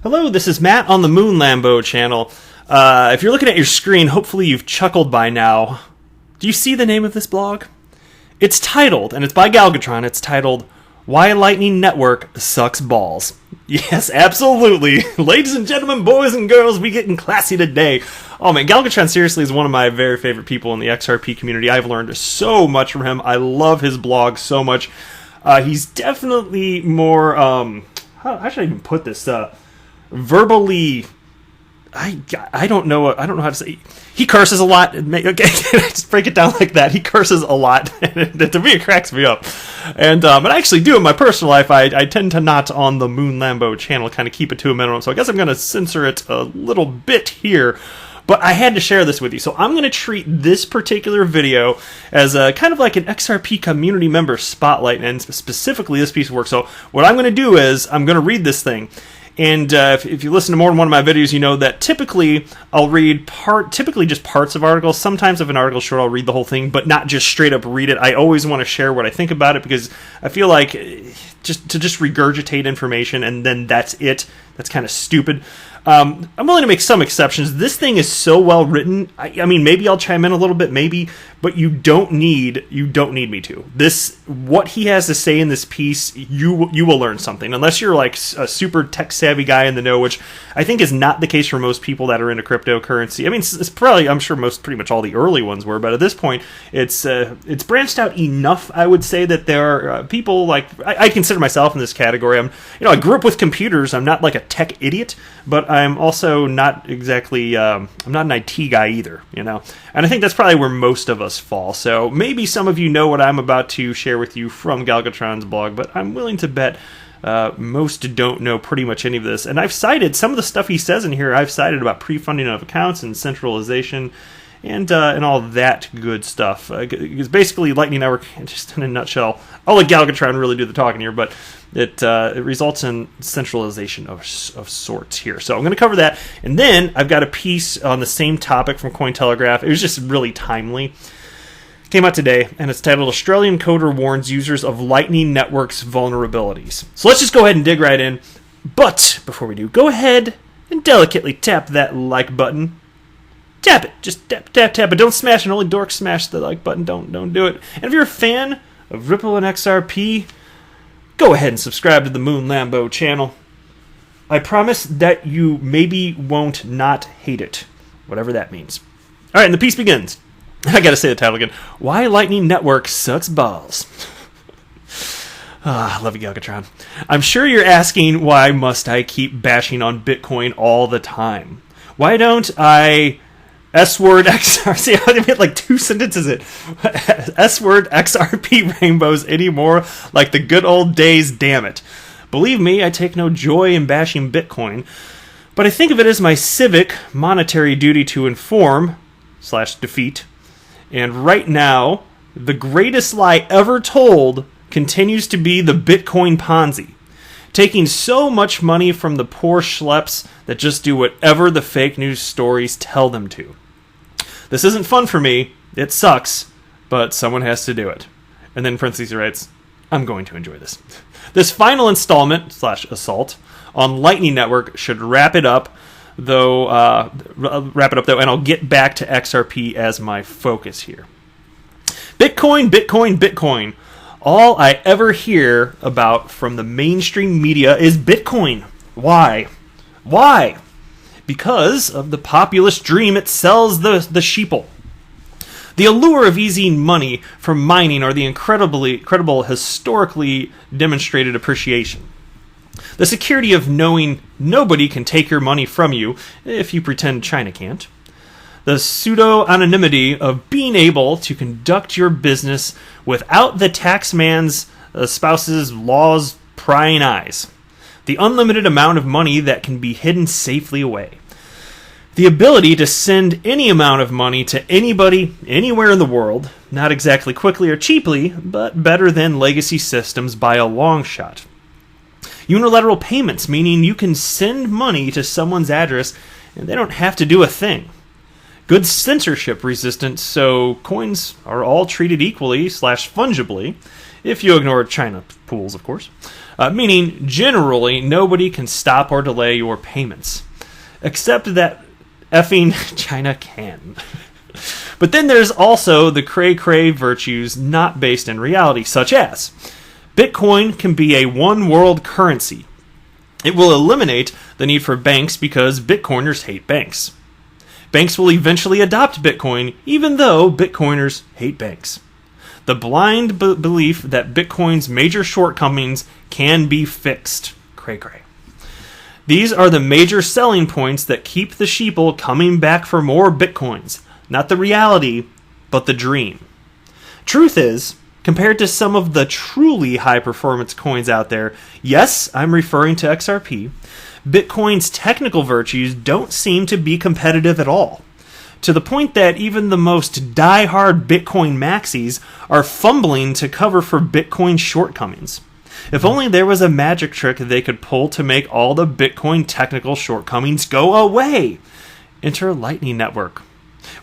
Hello, this is Matt on the Moon Lambo channel. If you're looking at your screen, hopefully you've chuckled by now. Do you see the name of this blog? It's titled, and it's by Galgatron, it's titled, Why Lightning Network Sucks Balls. Yes, absolutely. Ladies and gentlemen, boys and girls, we getting classy today. Oh man, Galgatron seriously is one of my very favorite people in the XRP community. I've learned so much from him. I love his blog so much. He's definitely more, how should I even put this? Verbally, I don't know how to say. He curses a lot. Okay, just break it down like that. He curses a lot. To me, it cracks me up. And but I actually do in my personal life. I tend to not on the Moon Lambo channel, kind of keep it to a minimum. So I guess I'm going to censor it a little bit here. But I had to share this with you. So I'm going to treat this particular video as a kind of like an XRP community member spotlight, and specifically this piece of work. So what I'm going to do is I'm going to read this thing. And if you listen to more than one of my videos, you know that typically I'll read typically just parts of articles. Sometimes if an article's short, I'll read the whole thing, but not just straight up read it. I always want to share what I think about it because I feel like just regurgitate information and then that's it. That's kind of stupid. I'm willing to make some exceptions. This thing is so well written. I mean, maybe I'll chime in a little bit, maybe, but you don't need me to. What he has to say in this piece, you will learn something. Unless you're like a super tech savvy guy in the know, which I think is not the case for most people that are into cryptocurrency. I mean, it's probably, I'm sure pretty much all the early ones were, but at this point, it's branched out enough. I would say that there are people like I consider myself in this category. I grew up with computers. I'm not like a tech idiot, but I'm also not exactly, I'm not an IT guy either, And I think that's probably where most of us fall. So maybe some of you know what I'm about to share with you from Galgatron's blog, but I'm willing to bet most don't know pretty much any of this. And I've cited some of the stuff he says in here. I've cited about pre-funding of accounts and centralization and all that good stuff. It's basically Lightning Network, just in a nutshell. I'll let Galgatron really do the talking here, but it results in centralization of sorts here. So I'm going to cover that. And then I've got a piece on the same topic from Cointelegraph. It was just really timely. Came out today, and it's titled Australian Coder Warns Users of Lightning Network's Vulnerabilities. So let's just go ahead and dig right in. But before we do, go ahead and delicately tap that like button. Tap it. Just tap it. Don't smash it. Only dorks smash the like button. Don't do it. And if you're a fan of Ripple and XRP, go ahead and subscribe to the Moon Lambo channel. I promise that you maybe won't not hate it, whatever that means. All right, and the piece begins. I gotta say the title again. Why Lightning Network Sucks Balls. I love you, Galgatron. I'm sure you're asking why must I keep bashing on Bitcoin all the time? Why don't I S-word XRP, see how they made like two sentences S-word XRP rainbows anymore like the good old days, damn it. Believe me, I take no joy in bashing Bitcoin, but I think of it as my civic, monetary duty to inform/defeat. And right now, the greatest lie ever told continues to be the Bitcoin Ponzi. Taking so much money from the poor schleps that just do whatever the fake news stories tell them to. This isn't fun for me, it sucks, but someone has to do it. And then in parentheses he writes, I'm going to enjoy this. This final installment/assault on Lightning Network should wrap it up though, and I'll get back to XRP as my focus here. Bitcoin. All I ever hear about from the mainstream media is Bitcoin. Why? Because of the populist dream it sells the sheeple. The allure of easy money from mining or the incredible historically demonstrated appreciation. The security of knowing nobody can take your money from you if you pretend China can't. The pseudo-anonymity of being able to conduct your business without the taxman's spouse's law's prying eyes. The unlimited amount of money that can be hidden safely away. The ability to send any amount of money to anybody, anywhere in the world, not exactly quickly or cheaply, but better than legacy systems by a long shot. Unilateral payments, meaning you can send money to someone's address and they don't have to do a thing. Good censorship resistance, so coins are all treated equally/fungibly, if you ignore China pools, of course. Meaning, generally, nobody can stop or delay your payments. Except that effing China can. But then there's also the cray-cray virtues not based in reality, such as Bitcoin can be a one-world currency. It will eliminate the need for banks because Bitcoiners hate banks. Banks will eventually adopt Bitcoin, even though Bitcoiners hate banks. The blind belief that Bitcoin's major shortcomings can be fixed. Cray-cray. These are the major selling points that keep the sheeple coming back for more Bitcoins. Not the reality, but the dream. Truth is, compared to some of the truly high-performance coins out there, yes, I'm referring to XRP, Bitcoin's technical virtues don't seem to be competitive at all. To the point that even the most die-hard Bitcoin maxis are fumbling to cover for Bitcoin's shortcomings. If only there was a magic trick they could pull to make all the Bitcoin technical shortcomings go away. Enter Lightning Network.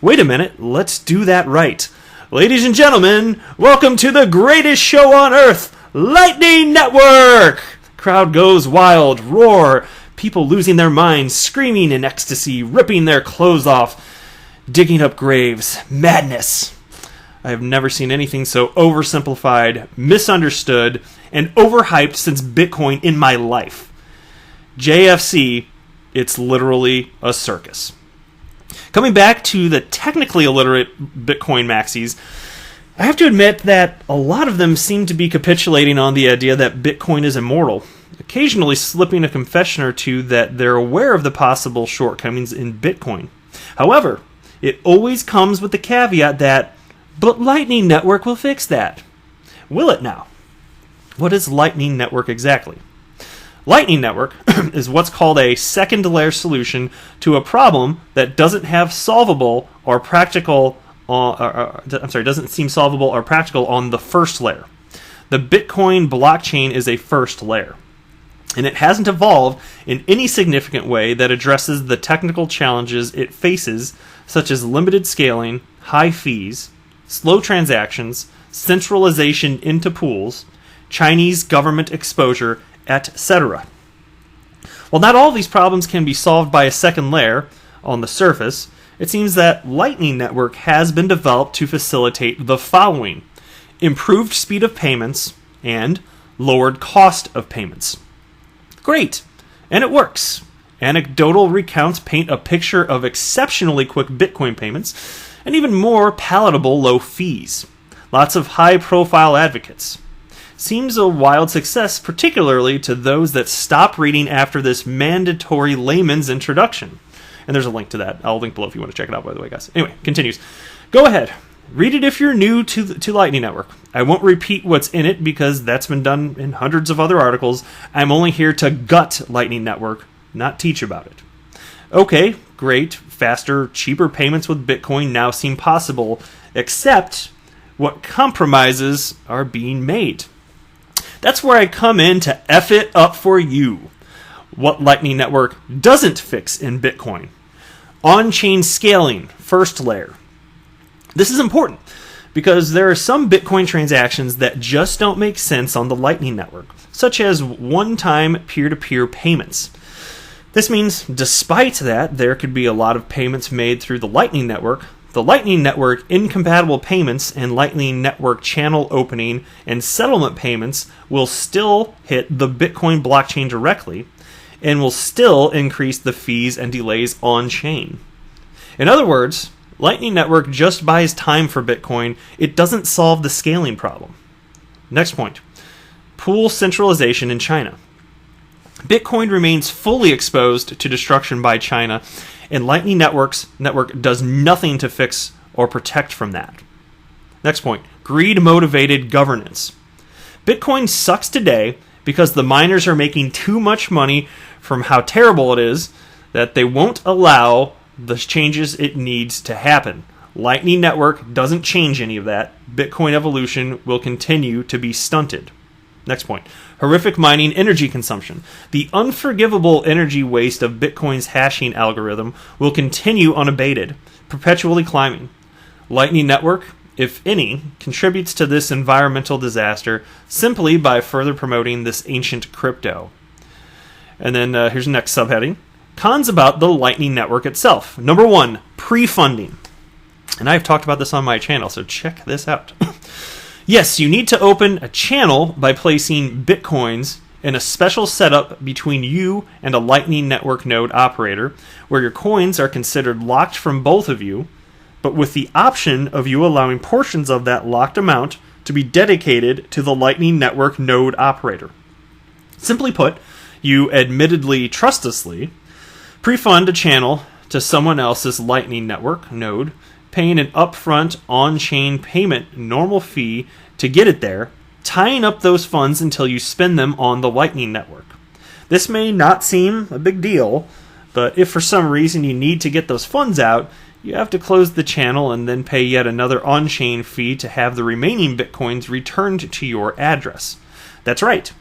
Wait a minute, let's do that right. Ladies and gentlemen, welcome to the greatest show on earth, Lightning Network! Crowd goes wild, roar, people losing their minds, screaming in ecstasy, ripping their clothes off, digging up graves, madness. I have never seen anything so oversimplified, misunderstood, and overhyped since Bitcoin in my life. JFC, it's literally a circus. Coming back to the technically illiterate Bitcoin maxis, I have to admit that a lot of them seem to be capitulating on the idea that Bitcoin is immortal, occasionally slipping a confession or two that they're aware of the possible shortcomings in Bitcoin. However, it always comes with the caveat that, but Lightning Network will fix that. Will it now? What is Lightning Network exactly? Lightning Network is what's called a second layer solution to a problem that doesn't have solvable or practical. Doesn't seem solvable or practical on the first layer. The Bitcoin blockchain is a first layer, and it hasn't evolved in any significant way that addresses the technical challenges it faces, such as limited scaling, high fees, slow transactions, centralization into pools, Chinese government exposure, etc. While not all of these problems can be solved by a second layer on the surface, it seems that Lightning Network has been developed to facilitate the following: improved speed of payments and lowered cost of payments. Great, and it works. Anecdotal recounts paint a picture of exceptionally quick Bitcoin payments and even more palatable low fees. Lots of high-profile advocates. Seems a wild success, particularly to those that stop reading after this mandatory layman's introduction. And there's a link to that. I'll link below if you want to check it out, by the way, guys. Anyway, continues. Go ahead. Read it if you're new to Lightning Network. I won't repeat what's in it because that's been done in hundreds of other articles. I'm only here to gut Lightning Network, not teach about it. Okay, great. Faster, cheaper payments with Bitcoin now seem possible, except what compromises are being made. That's where I come in to F it up for you. What Lightning Network doesn't fix in Bitcoin. On-chain scaling, first layer. This is important because there are some Bitcoin transactions that just don't make sense on the Lightning Network, such as one-time peer-to-peer payments. This means, despite that there could be a lot of payments made through the Lightning Network, the Lightning Network incompatible payments and Lightning Network channel opening and settlement payments will still hit the Bitcoin blockchain directly and will still increase the fees and delays on-chain. In other words, Lightning Network just buys time for Bitcoin. It doesn't solve the scaling problem. Next point. Pool centralization in China. Bitcoin remains fully exposed to destruction by China, and Lightning Network does nothing to fix or protect from that. Next point. Greed-motivated governance. Bitcoin sucks today because the miners are making too much money from how terrible it is that they won't allow the changes it needs to happen. Lightning Network doesn't change any of that. Bitcoin evolution will continue to be stunted. Next point. Horrific mining energy consumption. The unforgivable energy waste of Bitcoin's hashing algorithm will continue unabated, perpetually climbing. Lightning Network if any, contributes to this environmental disaster simply by further promoting this ancient crypto. And then here's the next subheading. Cons about the Lightning Network itself. Number 1, pre-funding. And I've talked about this on my channel, so check this out. Yes, you need to open a channel by placing Bitcoins in a special setup between you and a Lightning Network node operator, where your coins are considered locked from both of you, but with the option of you allowing portions of that locked amount to be dedicated to the Lightning Network node operator. Simply put, you admittedly trustlessly pre-fund a channel to someone else's Lightning Network node, paying an upfront on-chain payment normal fee to get it there, tying up those funds until you spend them on the Lightning Network. This may not seem a big deal, but if for some reason you need to get those funds out, you have to close the channel and then pay yet another on-chain fee to have the remaining Bitcoins returned to your address. That's right.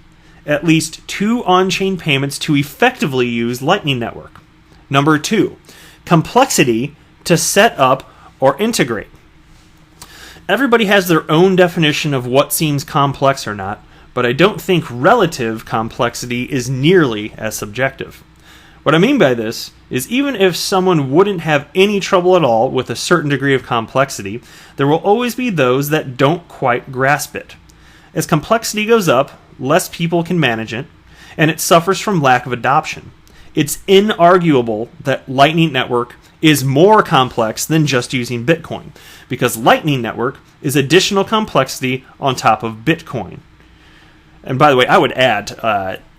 At least 2 on-chain payments to effectively use Lightning Network. Number 2, complexity to set up or integrate. Everybody has their own definition of what seems complex or not, but I don't think relative complexity is nearly as subjective. What I mean by this is even if someone wouldn't have any trouble at all with a certain degree of complexity, there will always be those that don't quite grasp it. As complexity goes up, less people can manage it, and it suffers from lack of adoption. It's inarguable that Lightning Network is more complex than just using Bitcoin, because Lightning Network is additional complexity on top of Bitcoin. And by the way, I would add,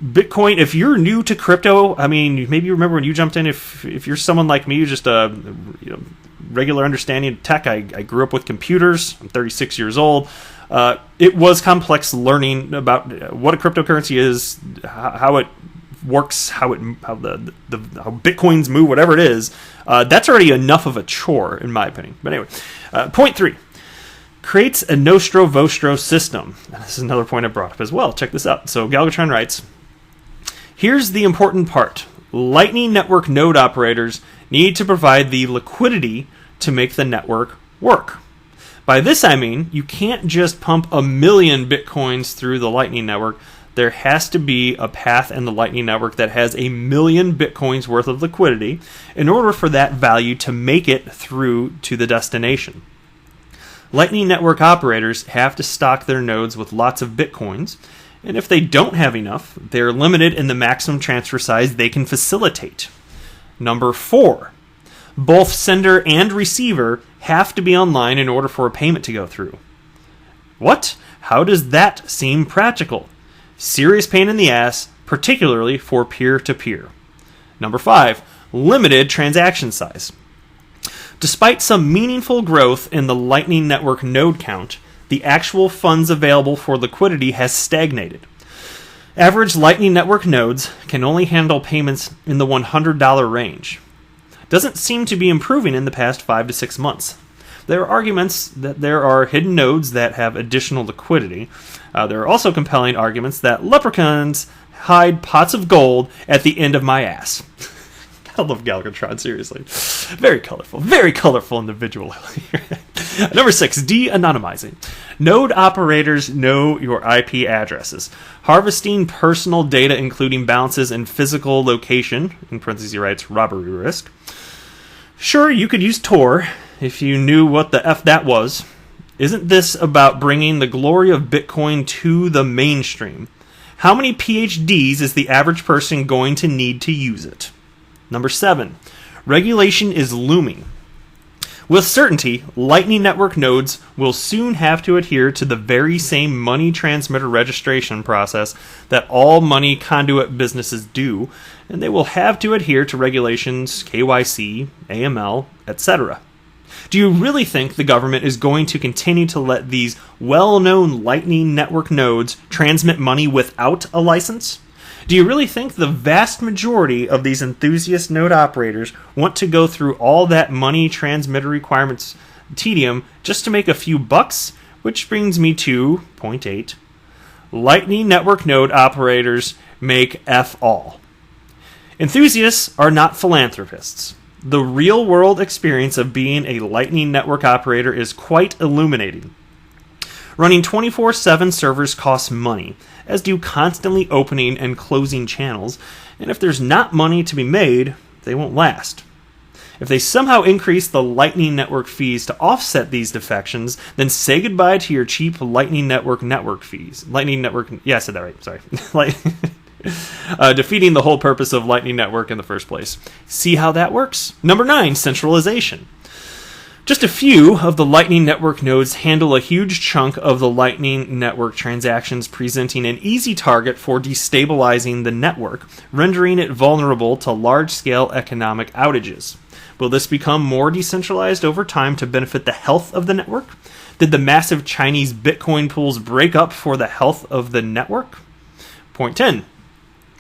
Bitcoin, if you're new to crypto, I mean, maybe you remember when you jumped in, if you're someone like me, just a regular understanding of tech, I grew up with computers, I'm 36 years old. It was complex learning about what a cryptocurrency is, how it works, how Bitcoins move, whatever it is. That's already enough of a chore, in my opinion. But anyway, point 3. Creates a nostro vostro system. This is another point I brought up as well. Check this out. So Galgatron writes, here's the important part. Lightning Network node operators need to provide the liquidity to make the network work. By this I mean, you can't just pump 1 million Bitcoins through the Lightning Network. There has to be a path in the Lightning Network that has 1 million Bitcoins worth of liquidity in order for that value to make it through to the destination. Lightning Network operators have to stock their nodes with lots of Bitcoins, and if they don't have enough, they're limited in the maximum transfer size they can facilitate. Number 4, both sender and receiver have to be online in order for a payment to go through. What? How does that seem practical? Serious pain in the ass, particularly for peer-to-peer. Number 5, limited transaction size. Despite some meaningful growth in the Lightning Network node count, the actual funds available for liquidity has stagnated. Average Lightning Network nodes can only handle payments in the $100 range. Doesn't seem to be improving in the past 5 to 6 months. There are arguments that there are hidden nodes that have additional liquidity. There are also compelling arguments that leprechauns hide pots of gold at the end of my ass. I love Galgatron, seriously. Very colorful individual. Number 6, de-anonymizing. Node operators know your IP addresses. Harvesting personal data, including balances and physical location, in parentheses he writes, robbery risk. Sure, you could use Tor if you knew what the F that was. Isn't this about bringing the glory of Bitcoin to the mainstream? How many PhDs is the average person going to need to use it? Number 7, regulation is looming. With certainty, Lightning Network nodes will soon have to adhere to the very same money transmitter registration process that all money conduit businesses do, and they will have to adhere to regulations, KYC, AML, etc. Do you really think the government is going to continue to let these well-known Lightning Network nodes transmit money without a license? Do you really think the vast majority of these enthusiast node operators want to go through all that money transmitter requirements tedium just to make a few bucks? Which brings me to point 8. Lightning Network node operators make F all. Enthusiasts are not philanthropists. The real-world experience of being a Lightning Network operator is quite illuminating. Running 24/7 servers costs money, as do constantly opening and closing channels, and if there's not money to be made, they won't last. If they somehow increase the Lightning Network fees to offset these defections, then say goodbye to your cheap Lightning Network fees. Lightning Network, yeah, I said that right, sorry. Defeating the whole purpose of Lightning Network in the first place. See how that works? Number 9, centralization. Just a few of the Lightning Network nodes handle a huge chunk of the Lightning Network transactions, presenting an easy target for destabilizing the network, rendering it vulnerable to large-scale economic outages. Will this become more decentralized over time to benefit the health of the network? Did the massive Chinese Bitcoin pools break up for the health of the network? Point 10.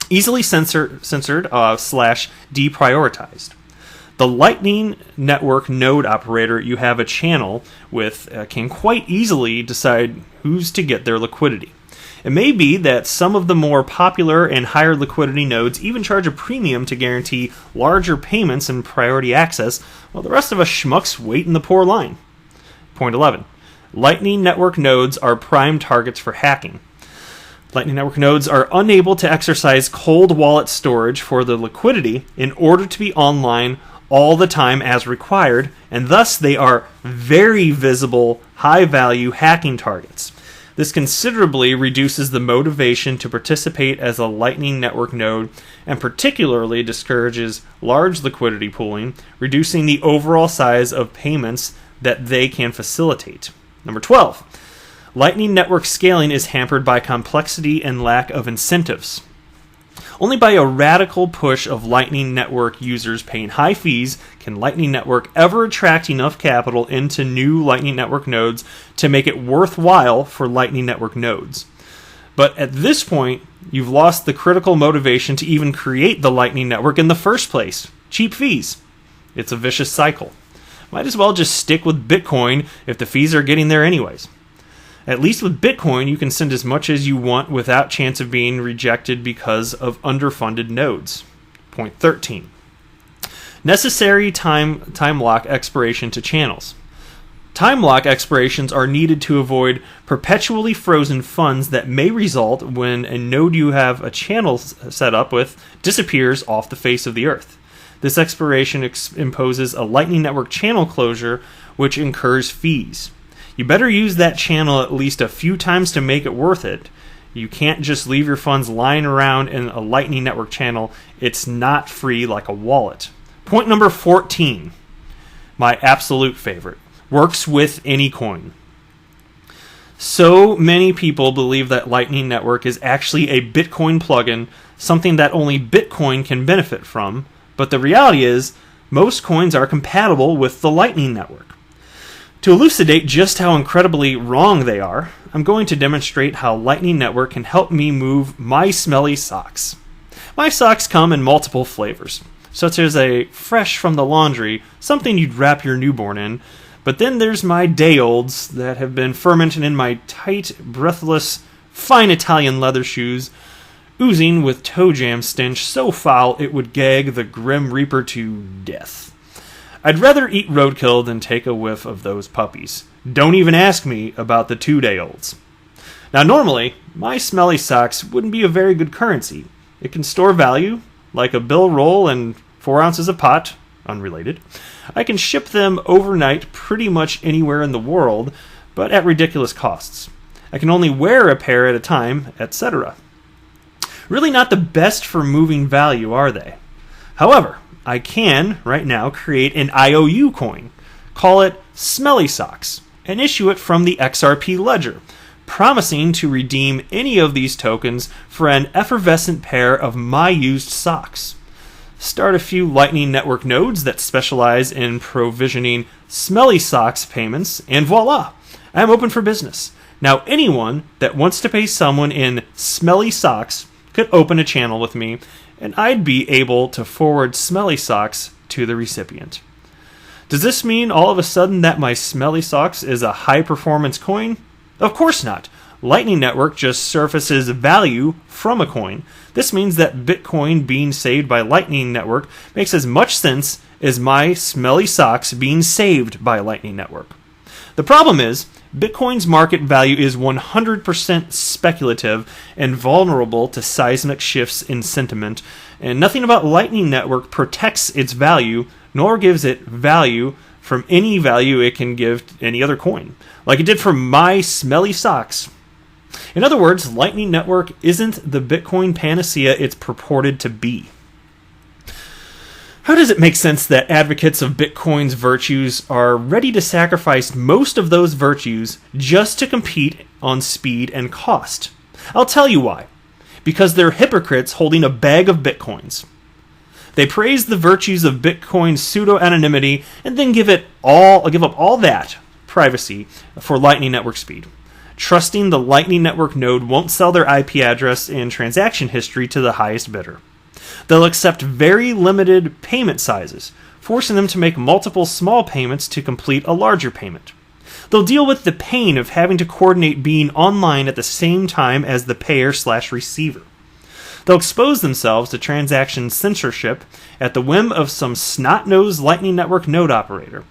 Easily censored / deprioritized. The Lightning Network node operator you have a channel with can quite easily decide who's to get their liquidity. It may be that some of the more popular and higher liquidity nodes even charge a premium to guarantee larger payments and priority access, while the rest of us schmucks wait in the poor line. Point 11. Lightning Network nodes are prime targets for hacking. Lightning Network nodes are unable to exercise cold wallet storage for the liquidity in order to be online all the time as required, and thus they are very visible, high-value hacking targets. This considerably reduces the motivation to participate as a Lightning Network node and particularly discourages large liquidity pooling, reducing the overall size of payments that they can facilitate. Number 12. Lightning Network scaling is hampered by complexity and lack of incentives. Only by a radical push of Lightning Network users paying high fees can Lightning Network ever attract enough capital into new Lightning Network nodes to make it worthwhile for Lightning Network nodes. But at this point, you've lost the critical motivation to even create the Lightning Network in the first place. Cheap fees. It's a vicious cycle. Might as well just stick with Bitcoin if the fees are getting there anyways. At least with Bitcoin, you can send as much as you want without chance of being rejected because of underfunded nodes. Point 13. Necessary time lock expiration to channels. Time lock expirations are needed to avoid perpetually frozen funds that may result when a node you have a channel set up with disappears off the face of the earth. This expiration imposes a Lightning Network channel closure, which incurs fees. You better use that channel at least a few times to make it worth it. You can't just leave your funds lying around in a Lightning Network channel. It's not free like a wallet. Point number 14, my absolute favorite, works with any coin. So many people believe that Lightning Network is actually a Bitcoin plugin, something that only Bitcoin can benefit from, but the reality is most coins are compatible with the Lightning Network. To elucidate just how incredibly wrong they are, I'm going to demonstrate how Lightning Network can help me move my smelly socks. My socks come in multiple flavors, such as a fresh from the laundry, something you'd wrap your newborn in, but then there's my day-olds that have been fermented in my tight, breathless, fine Italian leather shoes, oozing with toe jam stench so foul it would gag the Grim Reaper to death. I'd rather eat roadkill than take a whiff of those puppies. Don't even ask me about the 2-day-olds. Now normally, my smelly socks wouldn't be a very good currency. It can store value, like a bill roll and 4 ounces of pot, unrelated. I can ship them overnight pretty much anywhere in the world, but at ridiculous costs. I can only wear a pair at a time, etc. Really not the best for moving value, are they? However, I can, right now, create an IOU coin, call it Smelly Socks, and issue it from the XRP ledger, promising to redeem any of these tokens for an effervescent pair of my used socks. Start a few Lightning Network nodes that specialize in provisioning Smelly Socks payments, and voila! I'm open for business. Now anyone that wants to pay someone in Smelly Socks could open a channel with me, and I'd be able to forward Smelly Socks to the recipient. Does this mean all of a sudden that my Smelly Socks is a high-performance coin? Of course not. Lightning Network just surfaces value from a coin. This means that Bitcoin being saved by Lightning Network makes as much sense as my smelly socks being saved by Lightning Network. The problem is, Bitcoin's market value is 100% speculative and vulnerable to seismic shifts in sentiment, and nothing about Lightning Network protects its value, nor gives it value from any value it can give any other coin, like it did for my smelly socks. In other words, Lightning Network isn't the Bitcoin panacea it's purported to be. How does it make sense that advocates of Bitcoin's virtues are ready to sacrifice most of those virtues just to compete on speed and cost? I'll tell you why. Because they're hypocrites holding a bag of Bitcoins. They praise the virtues of Bitcoin's pseudo-anonymity and then give up all that privacy for Lightning Network speed, trusting the Lightning Network node won't sell their IP address and transaction history to the highest bidder. They'll accept very limited payment sizes, forcing them to make multiple small payments to complete a larger payment. They'll deal with the pain of having to coordinate being online at the same time as the payer/receiver. They'll expose themselves to transaction censorship at the whim of some snot-nosed Lightning Network node operator.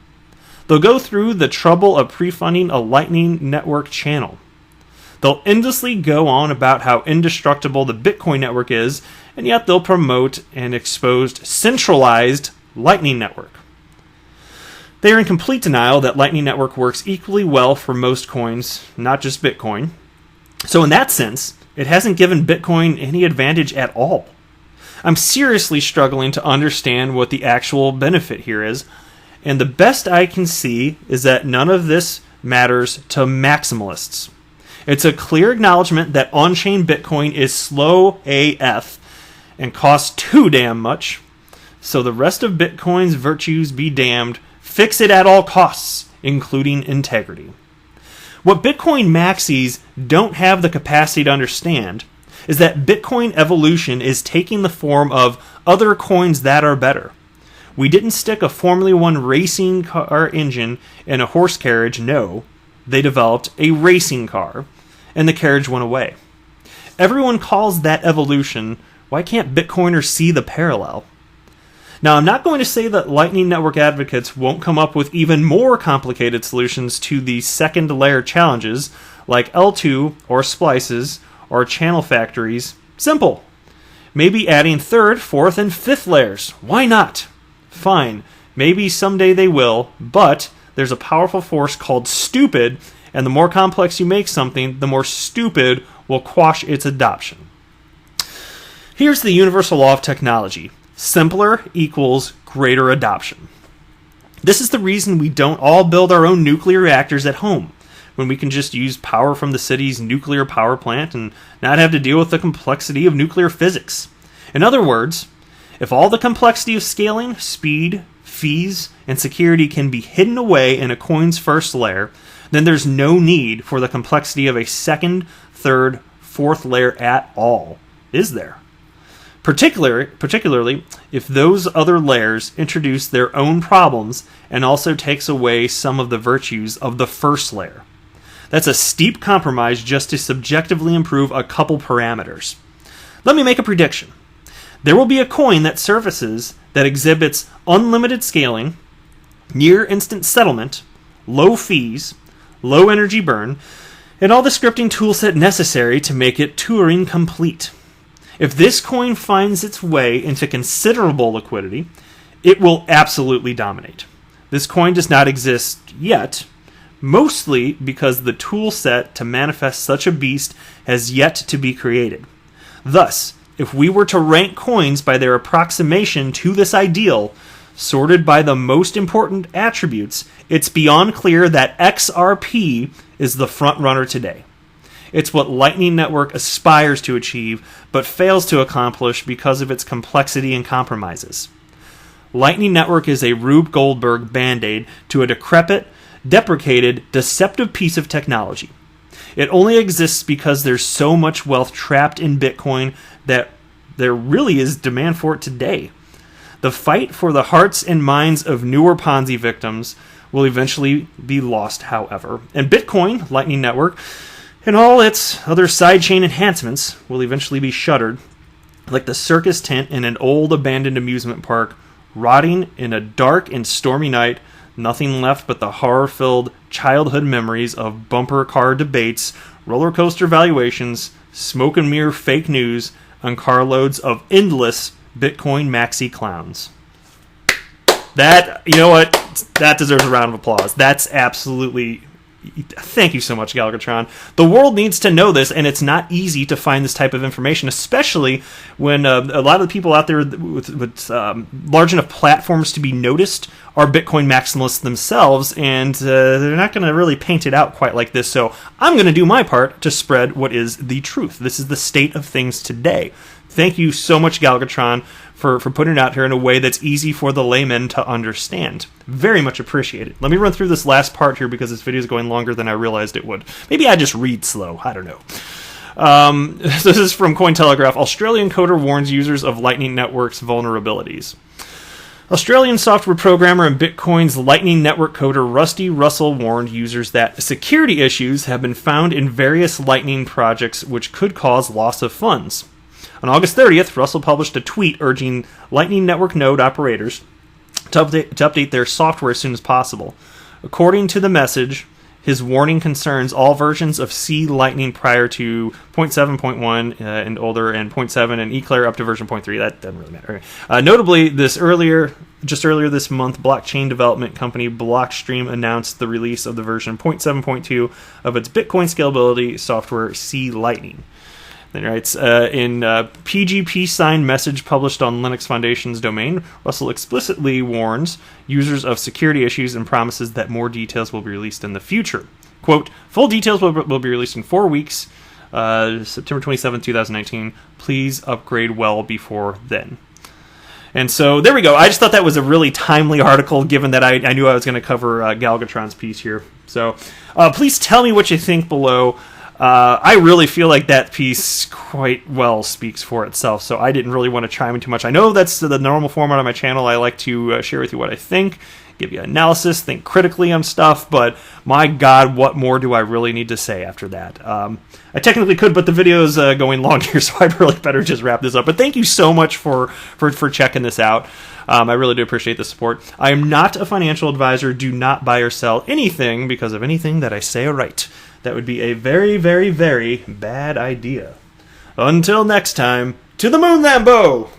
They'll go through the trouble of pre-funding a Lightning Network channel. They'll endlessly go on about how indestructible the Bitcoin network is, and yet they'll promote an exposed, centralized Lightning Network. They are in complete denial that Lightning Network works equally well for most coins, not just Bitcoin. So in that sense, it hasn't given Bitcoin any advantage at all. I'm seriously struggling to understand what the actual benefit here is, and the best I can see is that none of this matters to maximalists. It's a clear acknowledgement that on-chain Bitcoin is slow AF and costs too damn much, so the rest of Bitcoin's virtues be damned, fix it at all costs, including integrity. What Bitcoin maxis don't have the capacity to understand is that Bitcoin evolution is taking the form of other coins that are better. We didn't stick a Formula One racing car engine in a horse carriage, no. They developed a racing car, and the carriage went away. Everyone calls that evolution. Why can't Bitcoiners see the parallel? Now, I'm not going to say that Lightning Network advocates won't come up with even more complicated solutions to the second layer challenges, like L2 or splices or channel factories. Simple. Maybe adding third, fourth, and fifth layers. Why not? Fine. Maybe someday they will, but there's a powerful force called stupid, and the more complex you make something, the more stupid will quash its adoption. Here's the universal law of technology. Simpler equals greater adoption. This is the reason we don't all build our own nuclear reactors at home, when we can just use power from the city's nuclear power plant and not have to deal with the complexity of nuclear physics. In other words, if all the complexity of scaling, speed, fees, and security can be hidden away in a coin's first layer, then there's no need for the complexity of a second, third, fourth layer at all, is there? Particularly if those other layers introduce their own problems and also takes away some of the virtues of the first layer. That's a steep compromise just to subjectively improve a couple parameters. Let me make a prediction. There will be a coin that surfaces that exhibits unlimited scaling, near instant settlement, low fees, low energy burn, and all the scripting toolset necessary to make it Turing complete. If this coin finds its way into considerable liquidity, it will absolutely dominate. This coin does not exist yet, mostly because the tool set to manifest such a beast has yet to be created. Thus, if we were to rank coins by their approximation to this ideal, sorted by the most important attributes, it's beyond clear that XRP is the front runner today. It's what Lightning Network aspires to achieve, but fails to accomplish because of its complexity and compromises. Lightning Network is a Rube Goldberg band-aid to a decrepit, deprecated, deceptive piece of technology. It only exists because there's so much wealth trapped in Bitcoin that there really is demand for it today. The fight for the hearts and minds of newer Ponzi victims will eventually be lost, however. And Bitcoin, Lightning Network, And all its other sidechain enhancements will eventually be shuttered, like the circus tent in an old abandoned amusement park, rotting in a dark and stormy night, nothing left but the horror-filled childhood memories of bumper car debates, roller coaster valuations, smoke and mirror fake news, and carloads of endless Bitcoin maxi clowns. That, you know what? That deserves a round of applause. That's absolutely... Thank you so much, Galgatron. The world needs to know this, and it's not easy to find this type of information, especially when a lot of the people out there with large enough platforms to be noticed are Bitcoin maximalists themselves, and they're not going to really paint it out quite like this. So I'm going to do my part to spread what is the truth. This is the state of things today. Thank you so much, Galgatron, for putting it out here in a way that's easy for the layman to understand. Very much appreciated. Let me run through this last part here because this video is going longer than I realized it would. Maybe I just read slow. I don't know. This is from Cointelegraph. Australian coder warns users of Lightning Network's vulnerabilities. Australian software programmer and Bitcoin's Lightning Network coder Rusty Russell warned users that security issues have been found in various Lightning projects which could cause loss of funds. On August 30th, Russell published a tweet urging Lightning Network node operators to update their software as soon as possible. According to the message, his warning concerns all versions of C Lightning prior to 0.7.1 and older, and 0.7 and Eclair up to version 0.3. That doesn't really matter. Notably, just earlier this month, blockchain development company Blockstream announced the release of the version 0.7.2 of its Bitcoin scalability software C Lightning. Then he writes, in PGP signed message published on Linux Foundation's domain, Russell explicitly warns users of security issues and promises that more details will be released in the future. Quote, full details will be released in 4 weeks, September 27, 2019. Please upgrade well before then. And so there we go. I just thought that was a really timely article, given that I knew I was going to cover Galgatron's piece here. So please tell me what you think below. I really feel like that piece quite well speaks for itself, so I didn't really want to chime in too much. I know that's the normal format on my channel. I like to share with you what I think, give you analysis, think critically on stuff, but my God, what more do I really need to say after that? I technically could, but the video's going long here, so I'd really better just wrap this up. But thank you so much for checking this out. I really do appreciate the support. I am not a financial advisor. Do not buy or sell anything because of anything that I say or write. That would be a very, very, very bad idea. Until next time, to the moon, Lambo!